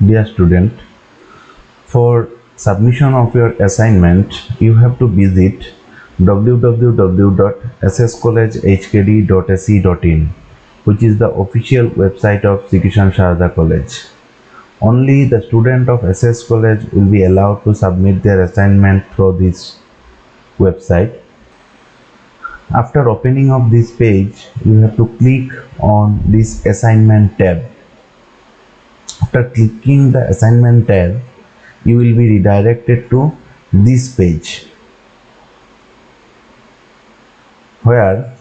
Dear student, for submission of your assignment, you have to visit www.sscollegehkd.ac.in, which is the official website of Sri Kishan Sharada College. Only the student of SS College will be allowed to submit their assignment through this website. After opening of this page, you have to click on this assignment tab. After clicking the assignment tab, you will be redirected to this page, where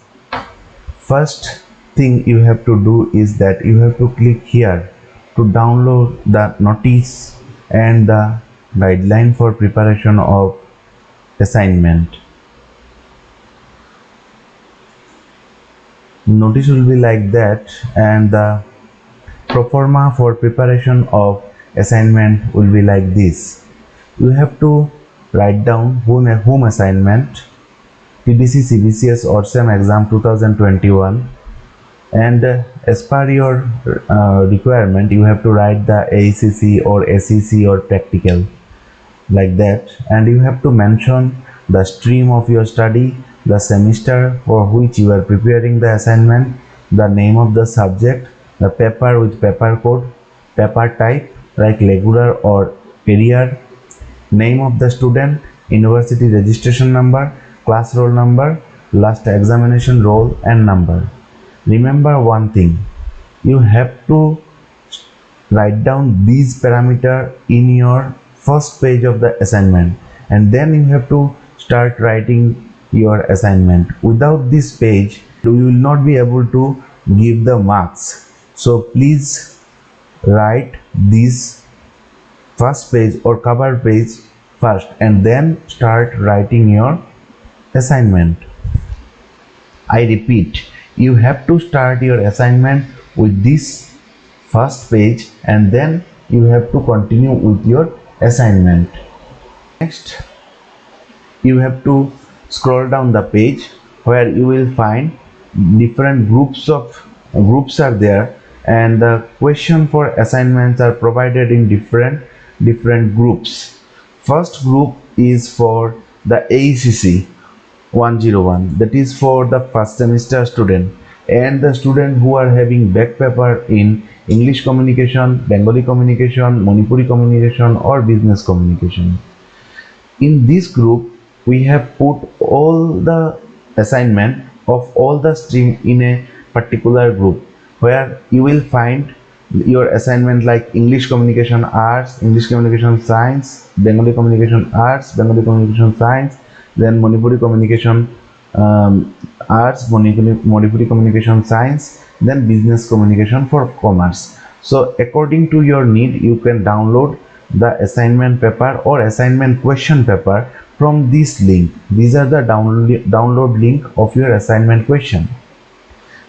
first thing you have to do is that you have to click here to download the notice and the guideline for preparation of assignment. Notice will be like that, and the proforma for preparation of assignment will be like this. You have to write down whom assignment, TDC CBCS or SEM exam 2021, and as per your requirement you have to write the ACC or SEC or practical, like that, and you have to mention the stream of your study, the semester for which you are preparing the assignment, the name of the subject, the paper with paper code, paper type like regular or career, name of the student, university registration number, class roll number, last examination roll and number. Remember one thing, you have to write down these parameters in your first page of the assignment, and then you have to start writing your assignment. Without this page you will not be able to give the marks. So please write this first page or cover page first and then start writing your assignment. I repeat, you have to start your assignment with this first page and then you have to continue with your assignment. Next, you have to scroll down the page where you will find different groups are there, and the question for assignments are provided in different groups. First group is for the ACC 101, that is for the first semester student and the student who are having back paper in English communication, Bengali communication, Manipuri communication or business communication. In this group we have put all the assignment of all the stream in a particular group, where you will find your assignment like English communication arts, English communication science, Bengali communication arts, Bengali communication science, then Manipuri communication arts, Manipuri communication science, then business communication for commerce. So according to your need you can download the assignment paper or assignment question paper from this link. These are the download link of your assignment question.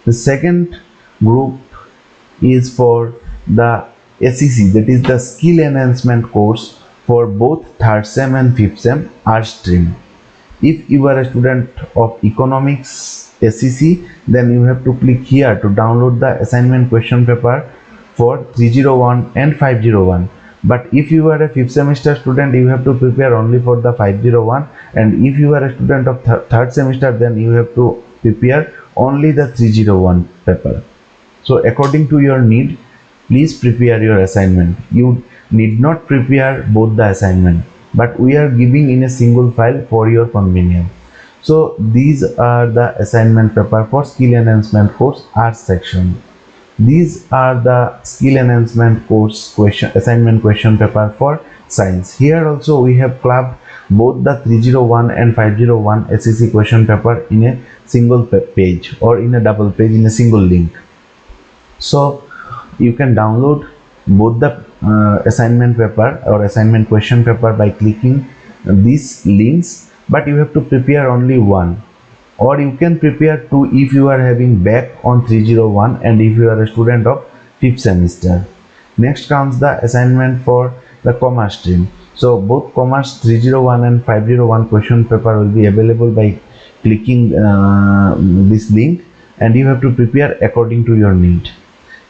The second group is for the SEC, that is the skill enhancement course for both third sem and fifth sem arts stream. If you are a student of economics SEC, then you have to click here to download the assignment question paper for 301 and 501. But if you are a fifth semester student, you have to prepare only for the 501, and if you are a student of third semester, then you have to prepare only the 301 paper. So according to your need, please prepare your assignment. You need not prepare both the assignment, but we are giving in a single file for your convenience. So these are the assignment paper for skill enhancement course arts section. These are the skill enhancement course assignment question paper for science. Here also we have clubbed both the 301 and 501 SEC question paper in a single page or in a double page in a single link. So you can download both the assignment paper or assignment question paper by clicking these links, but you have to prepare only one, or you can prepare two if you are having back on 301 and if you are a student of fifth semester. Next comes the assignment for the commerce stream. So both commerce 301 and 501 question paper will be available by clicking this link, and you have to prepare according to your need.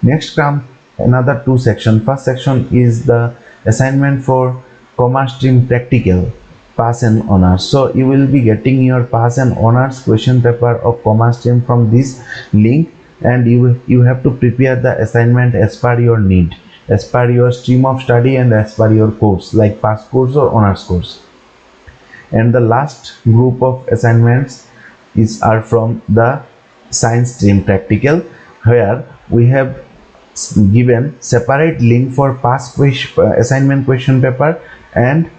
Next comes another two sections. First section is the assignment for commerce stream practical pass and honors. So you will be getting your pass and honors question paper of commerce stream from this link, and you have to prepare the assignment as per your need, as per your stream of study and as per your course, like pass course or honors course. And the last group of assignments are from the science stream practical, where we have given separate link for past assignment question paper and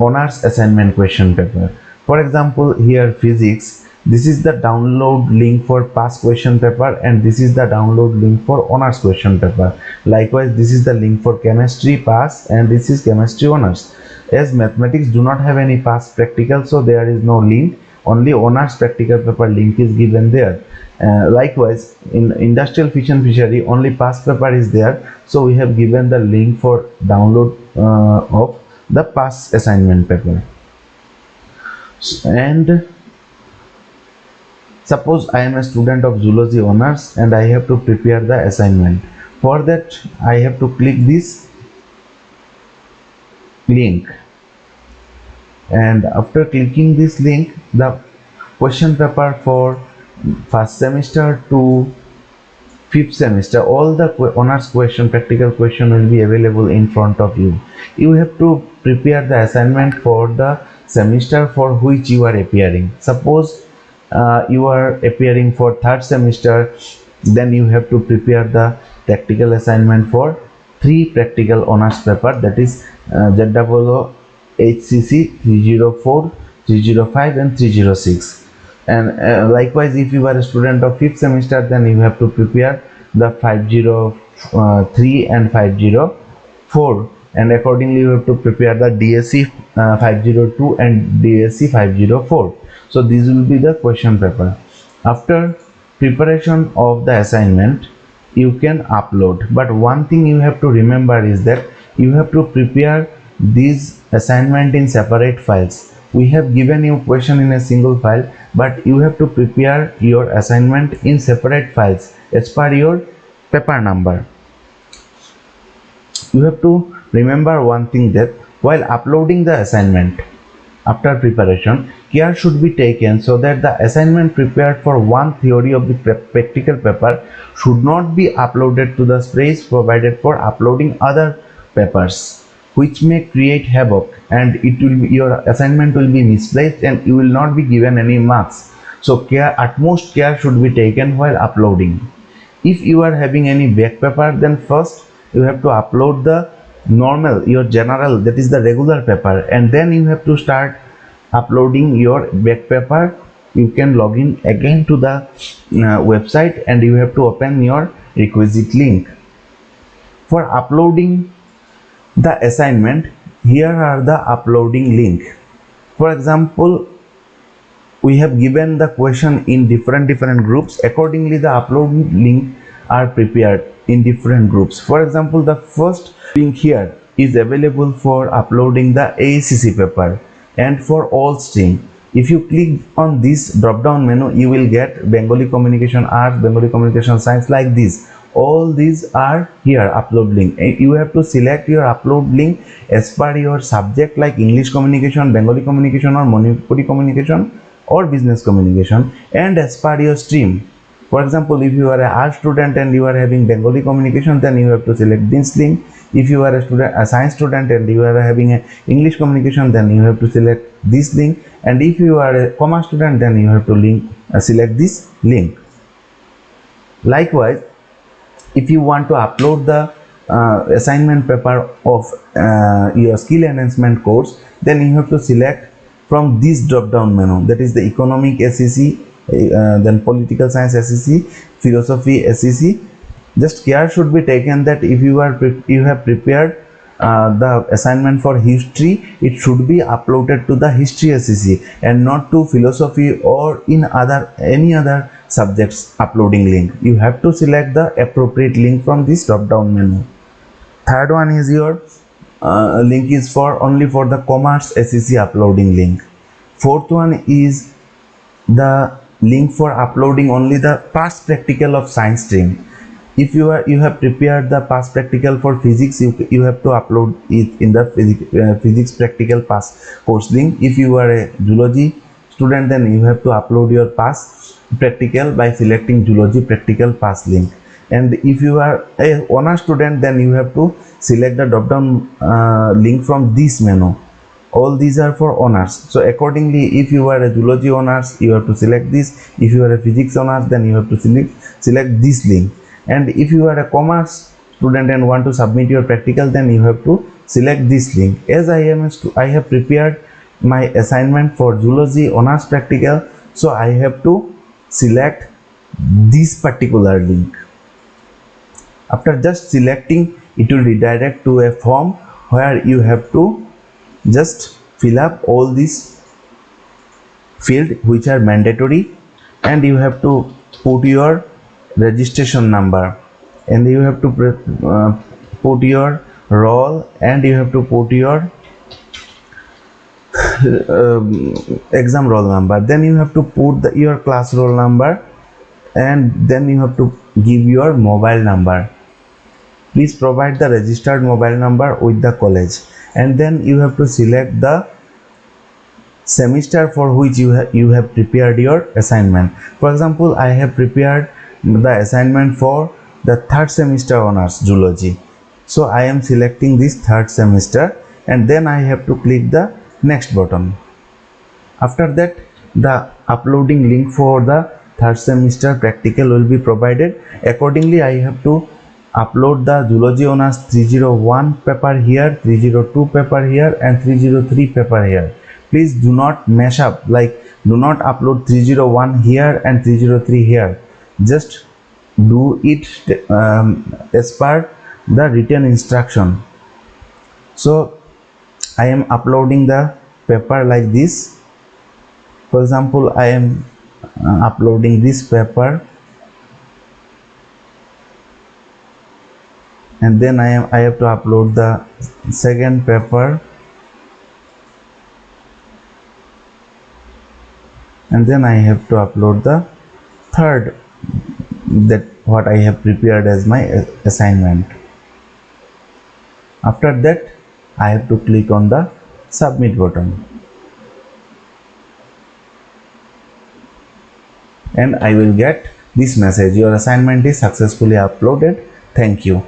honors assignment question paper. For example, here physics, this is the download link for past question paper and this is the download link for honors question paper. Likewise, this is the link for chemistry past and this is chemistry honors. As mathematics do not have any past practical, so there is no link, only honors practical paper link is given there. Likewise, in industrial fish and fishery, only past paper is there, so we have given the link for download of the past assignment paper. And suppose I am a student of zoology honors and I have to prepare the assignment. For that, I have to click this link, and after clicking this link, the question paper for first semester to fifth semester, all the honors question, practical question will be available in front of you. You have to prepare the assignment for the semester for which you are appearing. Suppose you are appearing for third semester, then you have to prepare the practical assignment for 3 practical honors paper, that is ZOO, HCC 304, 305 and 306. And likewise, if you are a student of 5th semester, then you have to prepare the 503 and 504, and accordingly you have to prepare the DSC 502 and DSC 504. So these will be the question paper. After preparation of the assignment, you can upload, but one thing you have to remember is that you have to prepare these assignment in separate files. We have given you question in a single file, but you have to prepare your assignment in separate files as per your paper number. You have to remember one thing, that while uploading the assignment after preparation, care should be taken so that the assignment prepared for one theory of the practical paper should not be uploaded to the space provided for uploading other papers, which may create havoc, and your assignment will be misplaced and you will not be given any marks. So utmost care should be taken while uploading. If you are having any back paper, then first you have to upload the normal, your general, that is the regular paper, and then you have to start uploading your back paper. You can log in again to the website and you have to open your requisite link. For uploading the assignment, here are the uploading link. For example, we have given the question in different groups. Accordingly, the upload link are prepared in different groups. For example, the first link here is available for uploading the AACC paper and for all stream. If you click on this drop down menu, you will get Bengali Communication Arts, Bengali Communication Science, like this. All these are here upload link. You have to select your upload link as per your subject, like English communication, Bengali communication or Manipuri communication or business communication, and as per your stream. For example, if you are an art student and you are having Bengali communication, then you have to select this link. If you are a science student and you are having a English communication, then you have to select this link. And if you are a commerce student, then you have to select this link. Likewise, if you want to upload the assignment paper of your skill enhancement course, then you have to select from this drop down menu, that is the economic SEC, then political science SEC, philosophy SEC. Just care should be taken that if you have prepared the assignment for history, it should be uploaded to the history SEC and not to philosophy or in any other subjects uploading link. You have to select the appropriate link from this drop down menu. Third one is your link is only for the commerce SEC uploading link. Fourth one is the link for uploading only the past practical of science stream. you have prepared the past practical for physics, you have to upload it in the physics practical past course link. If you are a zoology student, then you have to upload your past practical by selecting zoology practical past link. And if you are a honor student, then you have to select the drop down link from this menu. All these are for honors, so accordingly, if you are a zoology honors, you have to select this. If you are a physics honors, then you have to select this link. And if you are a commerce student and want to submit your practical, then you have to select this link. As I have prepared my assignment for zoology honors practical, so I have to select this particular link. After just selecting, it will redirect to a form where you have to just fill up all these fields which are mandatory, and you have to put your registration number, and you have to put your roll, and you have to put your exam roll number. Then you have to put your class roll number, and then you have to give your mobile number. Please provide the registered mobile number with the college, and then you have to select the semester for which you have prepared your assignment. For example, I have prepared the assignment for the third semester honors zoology, so I am selecting this third semester, and then I have to click the next button. After that, the uploading link for the third semester practical will be provided. Accordingly, I have to upload the zoology honors 301 paper here, 302 paper here, and 303 paper here. Please do not mash up, like do not upload 301 here and 303 here. Just do it as per the written instruction. So I am uploading the paper like this. For example, I am uploading this paper, and then I have to upload the second paper, and then I have to upload the third, that what I have prepared as my assignment. After that, I have to click on the submit button, and I will get this message: your assignment is successfully uploaded, thank you.